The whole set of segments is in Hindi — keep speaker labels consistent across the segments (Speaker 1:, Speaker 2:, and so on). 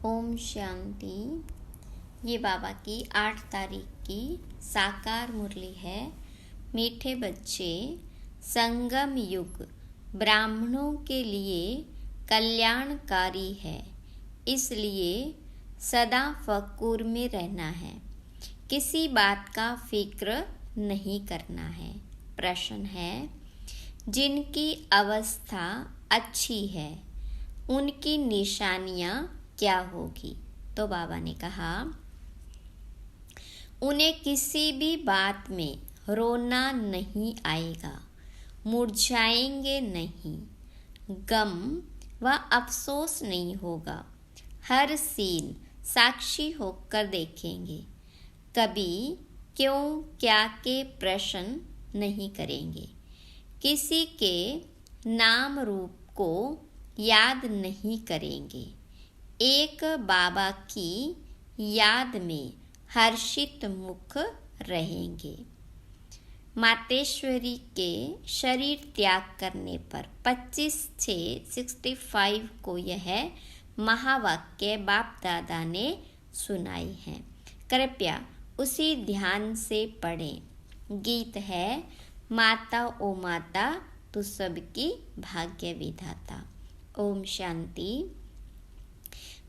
Speaker 1: ओम शांति। ये बाबा की 8 तारीख की साकार मुरली है। मीठे बच्चे, संगम युग ब्राह्मणों के लिए कल्याणकारी है, इसलिए सदा फक्र में रहना है, किसी बात का फिक्र नहीं करना है। प्रश्न है, जिनकी अवस्था अच्छी है उनकी निशानियाँ क्या होगी? तो बाबा ने कहा, उन्हें किसी भी बात में रोना नहीं आएगा, मुरझाएंगे नहीं, गम व अफसोस नहीं होगा। हर सीन साक्षी होकर देखेंगे, कभी क्यों क्या के प्रश्न नहीं करेंगे, किसी के नाम रूप को याद नहीं करेंगे। एक बाबा की याद में हर्षित मुख रहेंगे। मातेश्वरी के शरीर त्याग करने पर 25/6/65 को यह महावाक्य बाप दादा ने सुनाई है। कृपया उसी ध्यान से पढ़ें। गीत है, माता ओ माता तू सबकी भाग्य विधाता। ओम शांति।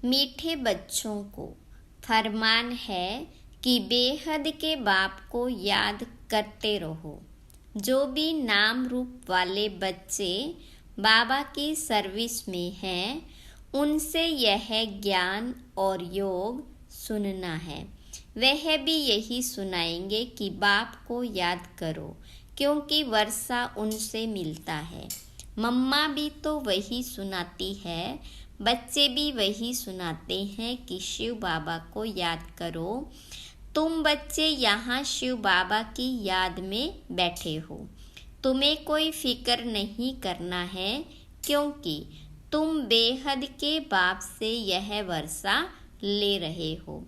Speaker 1: मीठे बच्चों को फरमान है कि बेहद के बाप को याद करते रहो। जो भी नाम रूप वाले बच्चे बाबा की सर्विस में हैं, उनसे यह ज्ञान और योग सुनना है। वह भी यही सुनाएंगे कि बाप को याद करो, क्योंकि वर्षा उनसे मिलता है। मम्मा भी तो वही सुनाती है, बच्चे भी वही सुनाते हैं कि शिव बाबा को याद करो। तुम बच्चे यहाँ शिव बाबा की याद में बैठे हो, तुम्हें कोई फिक्र नहीं करना है, क्योंकि तुम बेहद के बाप से यह वर्षा ले रहे हो।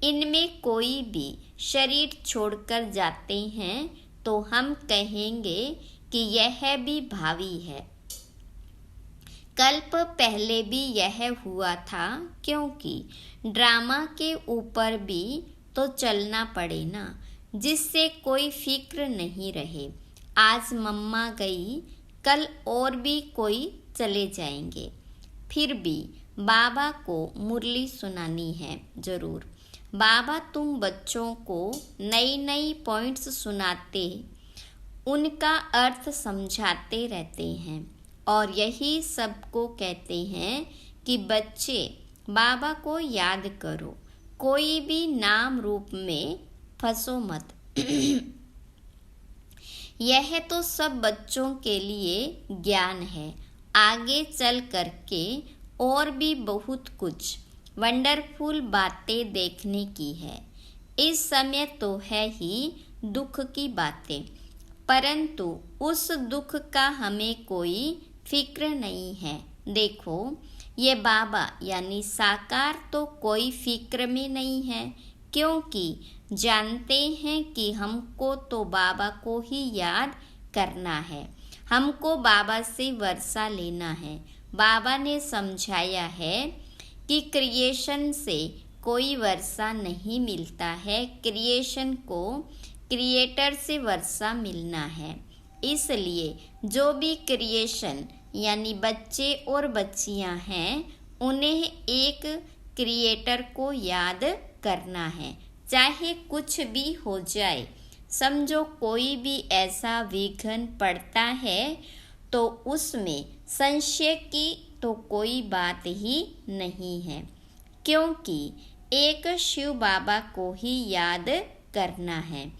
Speaker 1: इनमें कोई भी शरीर छोड़कर जाते हैं तो हम कहेंगे कि यह भी भावी है। कल्प पहले भी यह हुआ था, क्योंकि ड्रामा के ऊपर भी तो चलना पड़े ना, जिससे कोई फिक्र नहीं रहे। आज मम्मा गई, कल और भी कोई चले जाएंगे, फिर भी बाबा को मुरली सुनानी है जरूर। बाबा तुम बच्चों को नई नई पॉइंट्स सुनाते, उनका अर्थ समझाते रहते हैं, और यही सबको कहते हैं कि बच्चे बाबा को याद करो, कोई भी नाम रूप में फंसो मत। यह तो सब बच्चों के लिए ज्ञान है। आगे चल करके और भी बहुत कुछ वंडरफुल बातें देखने की है। इस समय तो है ही दुख की बातें, परंतु उस दुख का हमें कोई फिक्र नहीं है। देखो, ये बाबा यानी साकार तो कोई फिक्र में नहीं है, क्योंकि जानते हैं कि हमको तो बाबा को ही याद करना है, हमको बाबा से वर्षा लेना है। बाबा ने समझाया है कि क्रिएशन से कोई वर्षा नहीं मिलता है, क्रिएशन को क्रिएटर से वर्षा मिलना है। इसलिए जो भी क्रिएशन यानी बच्चे और बच्चियां हैं, उन्हें एक क्रिएटर को याद करना है, चाहे कुछ भी हो जाए। समझो कोई भी ऐसा विघ्न पड़ता है तो उसमें संशय की तो कोई बात ही नहीं है, क्योंकि एक शिव बाबा को ही याद करना है।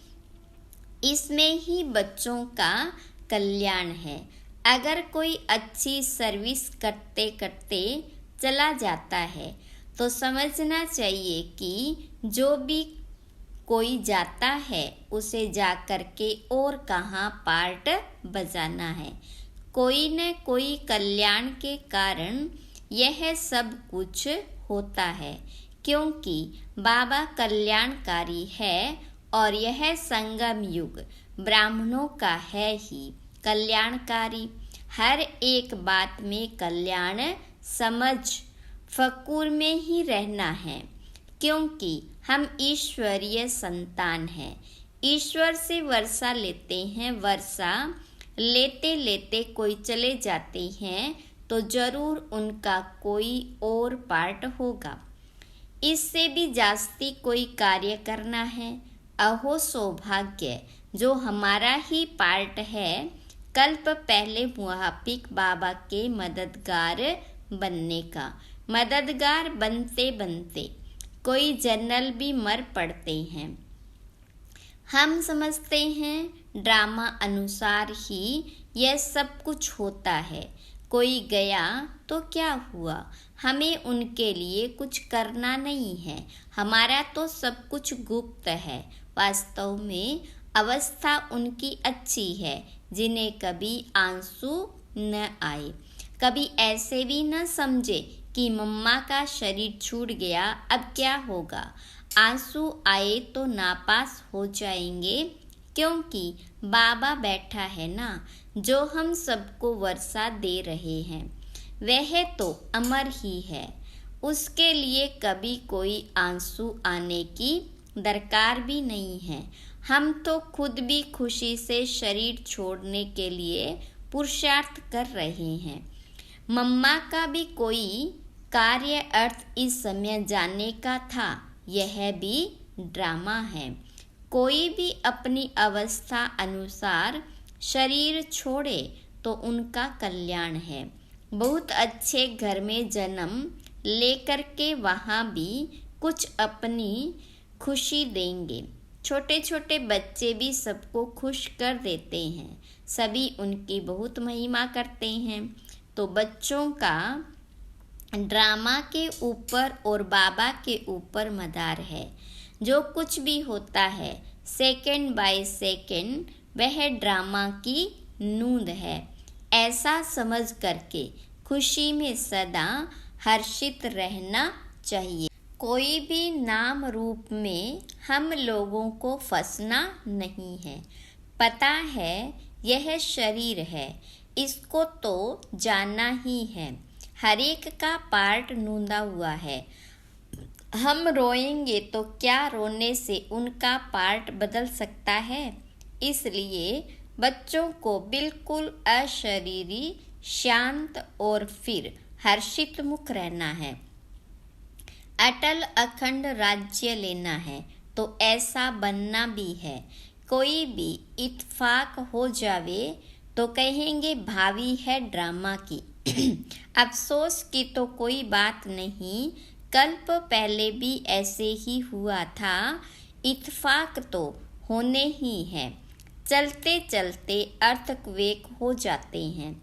Speaker 1: इसमें ही बच्चों का कल्याण है। अगर कोई अच्छी सर्विस करते करते चला जाता है तो समझना चाहिए कि जो भी कोई जाता है उसे जा कर के और कहाँ पार्ट बजाना है। कोई न कोई कल्याण के कारण यह सब कुछ होता है, क्योंकि बाबा कल्याणकारी है और यह संगम युग ब्राह्मणों का है ही कल्याणकारी। हर एक बात में कल्याण समझ फकूर में ही रहना है, क्योंकि हम ईश्वरीय संतान हैं। ईश्वर से वर्षा लेते हैं। वर्षा लेते लेते कोई चले जाते हैं तो जरूर उनका कोई और पार्ट होगा। इससे भी जास्ती कोई कार्य करना है। अहो सौभाग्य, जो हमारा ही पार्ट है। कल्प पहले मुहापिक बाबा के मददगार बनने का। मददगार बनते बनते कोई जनरल भी मर पड़ते हैं। हम समझते हैं ड्रामा अनुसार ही यह सब कुछ होता है। कोई गया तो क्या हुआ, हमें उनके लिए कुछ करना नहीं है। हमारा तो सब कुछ गुप्त है। वास्तव में अवस्था उनकी अच्छी है जिन्हें कभी आंसू न आए, कभी ऐसे भी न समझे कि मम्मा का शरीर छूट गया, अब क्या होगा। आंसू आए तो नापास हो जाएंगे, क्योंकि बाबा बैठा है ना, जो हम सबको वर्षा दे रहे हैं। वह तो अमर ही है, उसके लिए कभी कोई आंसू आने की दरकार भी नहीं है। हम तो खुद भी खुशी से शरीर छोड़ने के लिए पुरुषार्थ कर रहे हैं। मम्मा का भी कोई कार्य अर्थ इस समय जाने का था। यह भी ड्रामा है। कोई भी अपनी अवस्था अनुसार शरीर छोड़े तो उनका कल्याण है। बहुत अच्छे घर में जन्म लेकर के वहाँ भी कुछ अपनी खुशी देंगे। छोटे छोटे बच्चे भी सबको खुश कर देते हैं। सभी उनकी बहुत महिमा करते हैं। तो बच्चों का ड्रामा के ऊपर और बाबा के ऊपर मदार है। जो कुछ भी होता है सेकंड बाय सेकंड वह ड्रामा की नूंद है। ऐसा समझ करके खुशी में सदा हर्षित रहना चाहिए। कोई भी नाम रूप में हम लोगों को फंसना नहीं है। पता है यह शरीर है, इसको तो जानना ही है। हर एक का पार्ट नूंदा हुआ है। हम रोएंगे तो क्या रोने से उनका पार्ट बदल सकता है। इसलिए बच्चों को बिल्कुल अशरीरी, शांत और फिर हर्षित मुख रहना है। अटल अखंड राज्य लेना है तो ऐसा बनना भी है। कोई भी इत्फाक हो जावे तो कहेंगे भावी है ड्रामा की। अफसोस की तो कोई बात नहीं, कल्प पहले भी ऐसे ही हुआ था। इत्फाक तो होने ही है। चलते चलते अर्थक्वेक हो जाते हैं।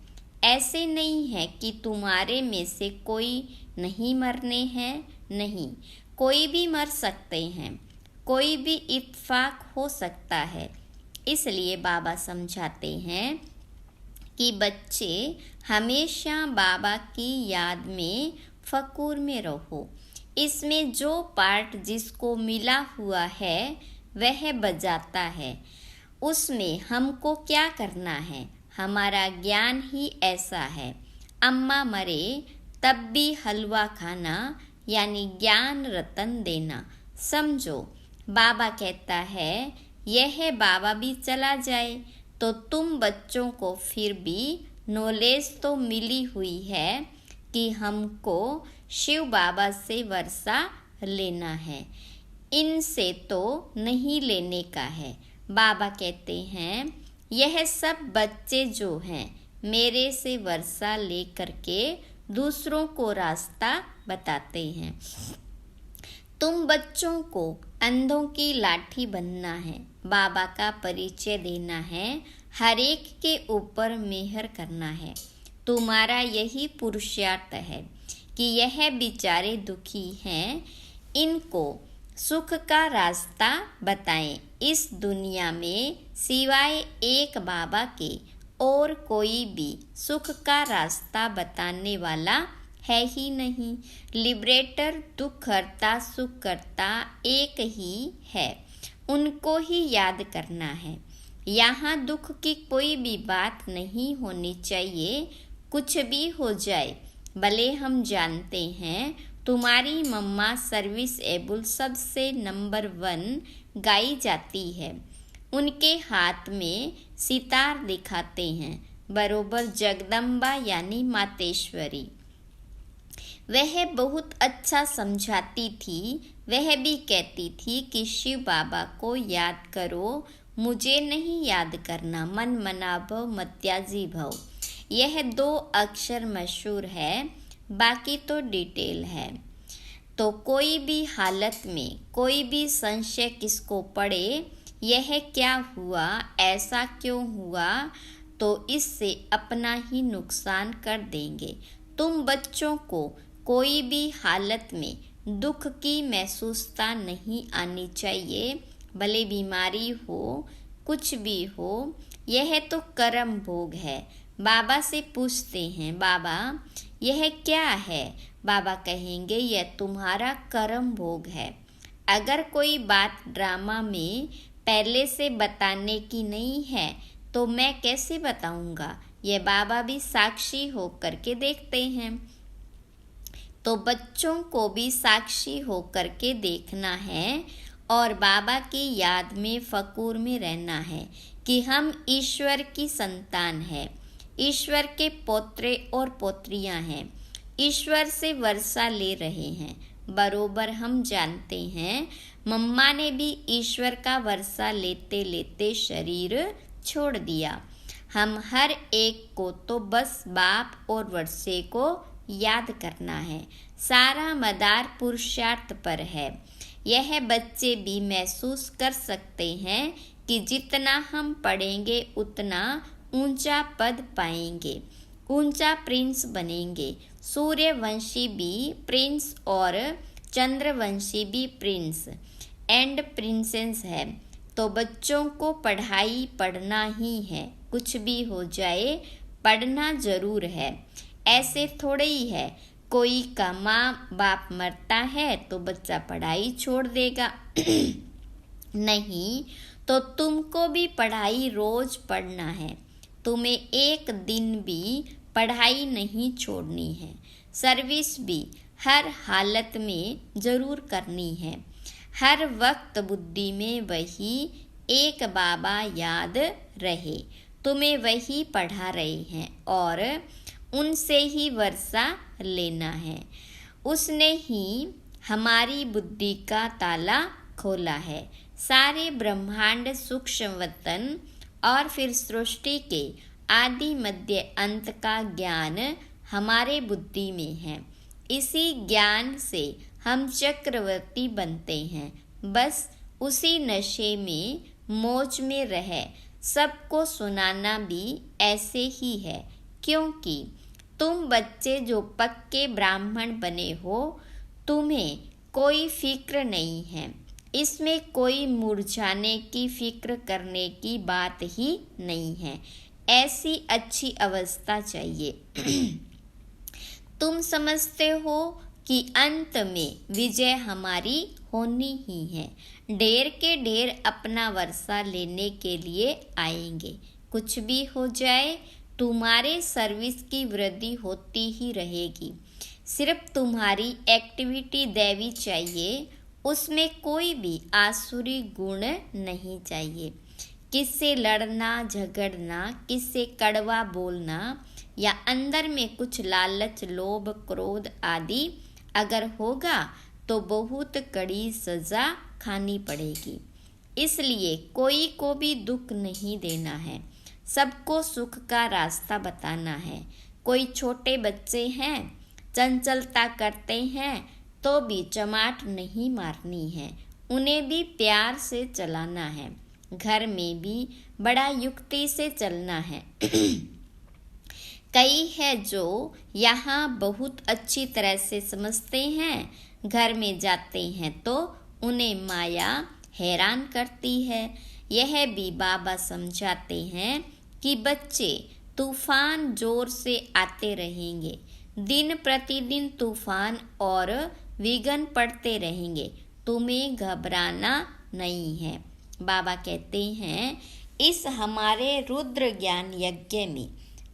Speaker 1: ऐसे नहीं है कि तुम्हारे में से कोई नहीं मरने हैं, नहीं, कोई भी मर सकते हैं। कोई भी इत्फाक हो सकता है। इसलिए बाबा समझाते हैं कि बच्चे हमेशा बाबा की याद में फकूर में रहो। इसमें जो पार्ट जिसको मिला हुआ है वह बजाता है। उसमें हमको क्या करना है, हमारा ज्ञान ही ऐसा है। अम्मा मरे तब भी हलवा खाना, यानी ज्ञान रतन देना। समझो, बाबा कहता है यह बाबा भी चला जाए तो तुम बच्चों को फिर भी नॉलेज तो मिली हुई है कि हमको शिव बाबा से वर्षा लेना है, इनसे तो नहीं लेने का है। बाबा कहते हैं यह सब बच्चे जो हैं मेरे से वर्षा ले करके दूसरों को रास्ता बताते हैं। तुम बच्चों को अंधों की लाठी बनना है, बाबा का परिचय देना है, हर एक के ऊपर मेहर करना है। तुम्हारा यही पुरुषार्थ है कि यह बेचारे दुखी हैं, इनको सुख का रास्ता बताएं। इस दुनिया में सिवाय एक बाबा के और कोई भी सुख का रास्ता बताने वाला है ही नहीं। लिबरेटर, दुख हरता, सुख करता एक ही है, उनको ही याद करना है। यहाँ दुख की कोई भी बात नहीं होनी चाहिए। कुछ भी हो जाए, भले हम जानते हैं तुम्हारी मम्मा सर्विस एबल सबसे नंबर 1 गाई जाती है। उनके हाथ में सितार दिखाते हैं, बरोबर जगदम्बा यानी मातेश्वरी। वह बहुत अच्छा समझाती थी। वह भी कहती थी कि शिव बाबा को याद करो, मुझे नहीं याद करना। मन मना भव मत्याजी भव, यह 2 अक्षर मशहूर है, बाकी तो डिटेल है। तो कोई भी हालत में कोई भी संशय किसको पड़े, यह क्या हुआ, ऐसा क्यों हुआ, तो इससे अपना ही नुकसान कर देंगे। तुम बच्चों को कोई भी हालत में दुख की महसूसता नहीं आनी चाहिए, भले बीमारी हो, कुछ भी हो, यह तो कर्म भोग है। बाबा से पूछते हैं, बाबा यह क्या है? बाबा कहेंगे, यह तुम्हारा कर्म भोग है। अगर कोई बात ड्रामा में पहले से बताने की नहीं है तो मैं कैसे बताऊंगा? यह बाबा भी साक्षी होकर के देखते हैं। तो बच्चों को भी साक्षी होकर के देखना है और बाबा की याद में फकूर में रहना है कि हम ईश्वर की संतान है, ईश्वर के पोत्रे और पोत्रियां हैं, ईश्वर से वर्षा ले रहे हैं। बरोबर हम जानते हैं मम्मा ने भी ईश्वर का वर्षा लेते लेते शरीर छोड़ दिया। हम हर एक को तो बस बाप और वर्षे को याद करना है। सारा मदार पुरुषार्थ पर है। यह बच्चे भी महसूस कर सकते हैं कि जितना हम पढ़ेंगे उतना ऊंचा पद पाएंगे, ऊंचा प्रिंस बनेंगे। सूर्यवंशी भी प्रिंस और चंद्रवंशी भी प्रिंस एंड प्रिंसेस है। तो बच्चों को पढ़ाई पढ़ना ही है, कुछ भी हो जाए पढ़ना जरूर है। ऐसे थोड़े ही है कोई का माँ बाप मरता है तो बच्चा पढ़ाई छोड़ देगा नहीं, तो तुमको भी पढ़ाई रोज पढ़ना है। तुम्हें एक दिन भी पढ़ाई नहीं छोड़नी है। सर्विस भी हर हालत में जरूर करनी है। हर वक्त बुद्धि में वही एक बाबा याद रहे। तुम्हें वही पढ़ा रहे हैं और उनसे ही वर्षा लेना है। उसने ही हमारी बुद्धि का ताला खोला है। सारे ब्रह्मांड सूक्ष्म वतन और फिर सृष्टि के आदि मध्य अंत का ज्ञान हमारे बुद्धि में है। इसी ज्ञान से हम चक्रवर्ती बनते हैं। बस उसी नशे में मौज में रहे सबको सुनाना भी ऐसे ही है, क्योंकि तुम बच्चे जो पक्के ब्राह्मण बने हो, तुम्हें कोई फिक्र नहीं है। इसमें कोई मुरझाने की फिक्र करने की बात ही नहीं है। ऐसी अच्छी अवस्था चाहिए तुम समझते हो कि अंत में विजय हमारी होनी ही है। ढेर के ढेर अपना वर्षा लेने के लिए आएंगे। कुछ भी हो जाए तुम्हारे सर्विस की वृद्धि होती ही रहेगी। सिर्फ तुम्हारी एक्टिविटी दैवी चाहिए, उसमें कोई भी आसुरी गुण नहीं चाहिए। किससे लड़ना झगड़ना, किससे कड़वा बोलना या अंदर में कुछ लालच लोभ क्रोध आदि अगर होगा तो बहुत कड़ी सजा खानी पड़ेगी। इसलिए कोई को भी दुख नहीं देना है, सबको सुख का रास्ता बताना है। कोई छोटे बच्चे हैं, चंचलता करते हैं तो भी चमाट नहीं मारनी है, उन्हें भी प्यार से चलाना है। घर में भी बड़ा युक्ति से चलना है कई है जो यहाँ बहुत अच्छी तरह से समझते हैं, घर में जाते हैं तो उन्हें माया हैरान करती है। यह भी बाबा समझाते हैं कि बच्चे तूफान जोर से आते रहेंगे, दिन प्रतिदिन तूफान और विघ्न पड़ते रहेंगे, तुम्हें घबराना नहीं है। बाबा कहते हैं इस हमारे रुद्र ज्ञान यज्ञ में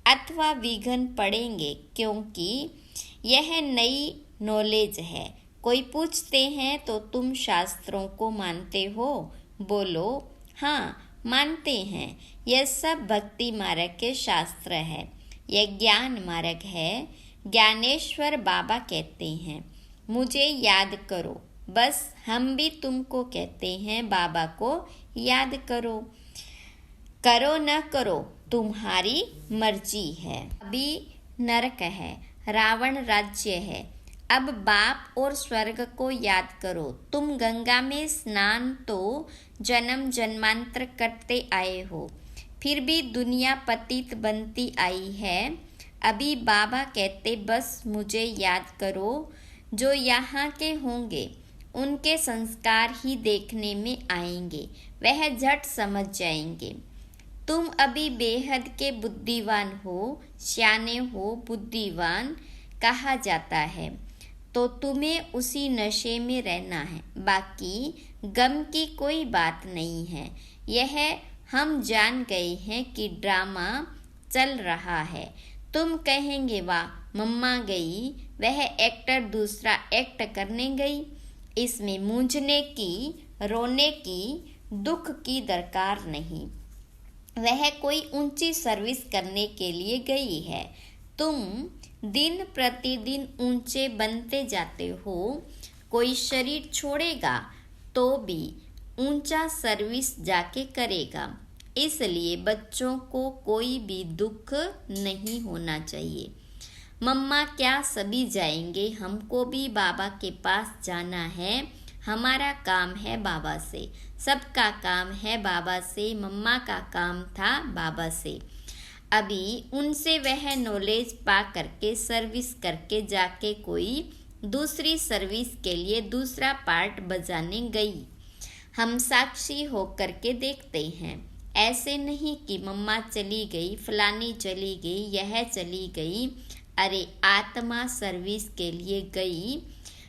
Speaker 1: अथवा विघ्न पड़ेंगे, क्योंकि यह नई नॉलेज है। कोई पूछते हैं तो तुम शास्त्रों को मानते हो? बोलो हाँ मानते हैं। यह सब भक्ति मार्ग के शास्त्र है, यह ज्ञान मार्ग है। ज्ञानेश्वर बाबा कहते हैं मुझे याद करो। बस हम भी तुमको कहते हैं बाबा को याद करो। करो न करो तुम्हारी मर्जी है। अभी नरक है, रावण राज्य है। अब बाप और स्वर्ग को याद करो। तुम गंगा में स्नान तो जन्म जन्मांतर करते आए हो, फिर भी दुनिया पतित बनती आई है। अभी बाबा कहते बस मुझे याद करो। जो यहाँ के होंगे उनके संस्कार ही देखने में आएंगे, वह झट समझ जाएंगे। तुम अभी बेहद के बुद्धिवान हो, सियाने हो, बुद्धिवान कहा जाता है, तो तुम्हें उसी नशे में रहना है। बाकी गम की कोई बात नहीं है। यह हम जान गए हैं कि ड्रामा चल रहा है। तुम कहेंगे वाह मम्मा गई, वह एक्टर दूसरा एक्ट करने गई। इसमें मूंझने की, रोने की, दुख की दरकार नहीं। वह कोई ऊंची सर्विस करने के लिए गई है। तुम दिन प्रतिदिन ऊंचे बनते जाते हो। कोई शरीर छोड़ेगा तो भी ऊंचा सर्विस जाके करेगा। इसलिए बच्चों को कोई भी दुख नहीं होना चाहिए। मम्मा क्या सभी जाएंगे, हमको भी बाबा के पास जाना है। हमारा काम है बाबा से, सबका काम है बाबा से। मम्मा का काम था बाबा से। अभी उनसे वह नॉलेज पा करके सर्विस करके जाके कोई दूसरी सर्विस के लिए दूसरा पार्ट बजाने गई। हम साक्षी होकर के देखते हैं। ऐसे नहीं कि मम्मा चली गई, फलानी चली गई, यह चली गई। अरे आत्मा सर्विस के लिए गई।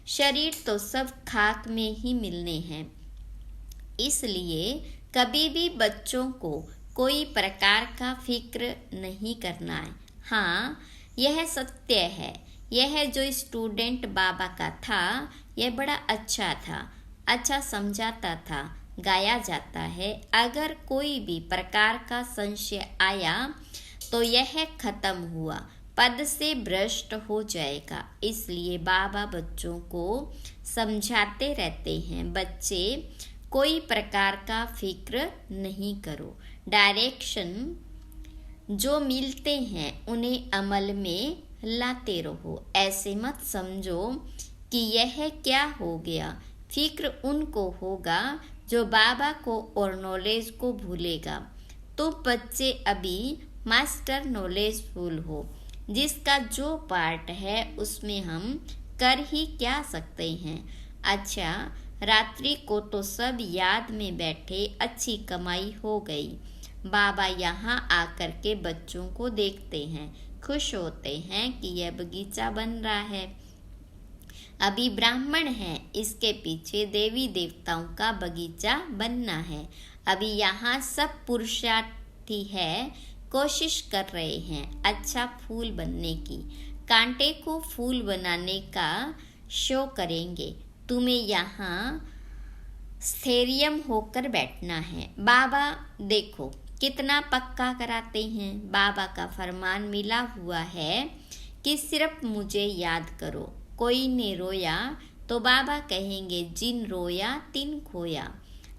Speaker 1: शरीर तो सब खाक में ही मिलने हैं। इसलिए कभी भी बच्चों को कोई प्रकार का फिक्र नहीं करना है। हाँ यह सत्य है। यह जो स्टूडेंट बाबा का था यह बड़ा अच्छा था, अच्छा समझाता था, गाया जाता है। अगर कोई भी प्रकार का संशय आया तो यह खत्म हुआ, पद से भ्रष्ट हो जाएगा। इसलिए बाबा बच्चों को समझाते रहते हैं, बच्चे कोई प्रकार का फिक्र नहीं करो। डायरेक्शन जो मिलते हैं उन्हें अमल में लाते रहो। ऐसे मत समझो कि यह क्या हो गया। फिक्र उनको होगा जो बाबा को और नॉलेज को भूलेगा। तो बच्चे अभी मास्टर नॉलेजफुल हो, जिसका जो पार्ट है उसमें हम कर ही क्या सकते हैं। अच्छा रात्रि को तो सब याद में बैठे, अच्छी कमाई हो गई। बाबा यहाँ आकर के बच्चों को देखते हैं, खुश होते हैं कि यह बगीचा बन रहा है। अभी ब्राह्मण है, इसके पीछे देवी देवताओं का बगीचा बनना है। अभी यहाँ सब पुरुषार्थी है, कोशिश कर रहे हैं अच्छा फूल बनने की। कांटे को फूल बनाने का शो करेंगे। तुम्हें यहाँ स्थैर्य होकर बैठना है। बाबा देखो कितना पक्का कराते हैं। बाबा का फरमान मिला हुआ है कि सिर्फ मुझे याद करो। कोई ने रोया तो बाबा कहेंगे जिन रोया तिन खोया।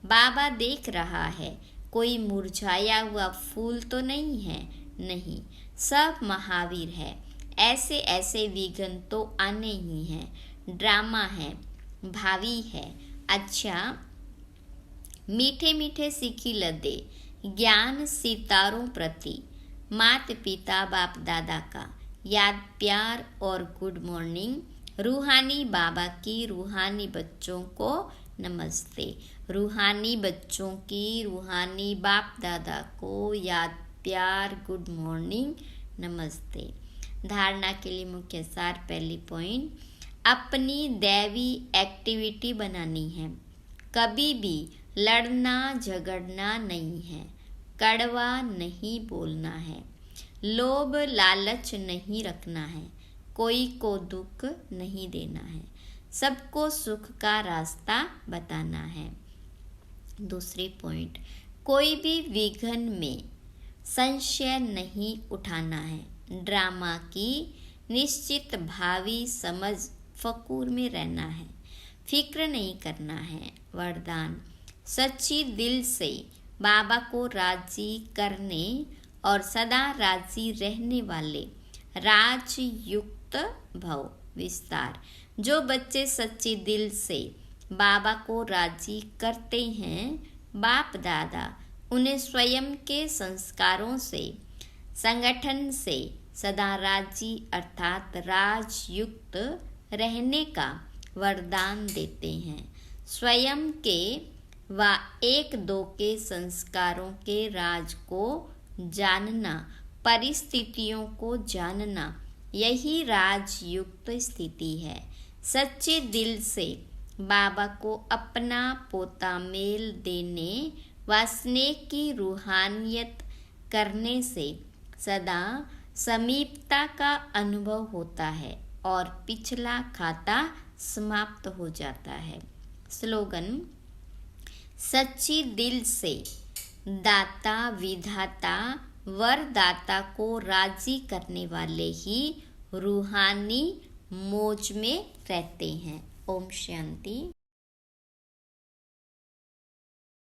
Speaker 1: बाबा देख रहा है, कोई मुरझाया हुआ फूल तो नहीं है, नहीं, सब महावीर है। ऐसे ऐसे विघ्न तो आने ही हैं। ड्रामा है, भावी है। अच्छा मीठे मीठे सीखी लदे, ज्ञान सितारों प्रति, मात पिता बाप दादा का याद प्यार और गुड मॉर्निंग। रूहानी बाबा की रूहानी बच्चों को नमस्ते। रूहानी बच्चों की रूहानी बाप दादा को याद प्यार गुड मॉर्निंग नमस्ते। धारणा के लिए मुख्य सार, पहली पॉइंट, अपनी दैवी एक्टिविटी बनानी है। कभी भी लड़ना झगड़ना नहीं है, कड़वा नहीं बोलना है, लोभ लालच नहीं रखना है, कोई को दुख नहीं देना है, सबको सुख का रास्ता बताना है। दूसरी पॉइंट, कोई भी विघ्न में संशय नहीं उठाना है, ड्रामा की निश्चित भावी समझ फकूर में रहना है, फिक्र नहीं करना है। वरदान, सच्ची दिल से बाबा को राजी करने और सदा राजी रहने वाले राजयुक्त भव। विस्तार, जो बच्चे सच्चे दिल से बाबा को राजी करते हैं, बाप दादा उन्हें स्वयं के संस्कारों से, संगठन से सदा राजी अर्थात राजयुक्त रहने का वरदान देते हैं। स्वयं के व एक दो के संस्कारों के राज को जानना, परिस्थितियों को जानना, यही राजयुक्त स्थिति है। सच्चे दिल से बाबा को अपना पोता मेल देने व स्नेह की रूहानियत करने से सदा समीपता का अनुभव होता है और पिछला खाता समाप्त हो जाता है। स्लोगन, सच्ची दिल से दाता विधाता वरदाता को राजी करने वाले ही रूहानी मौज में रहते हैं। ओम शांति।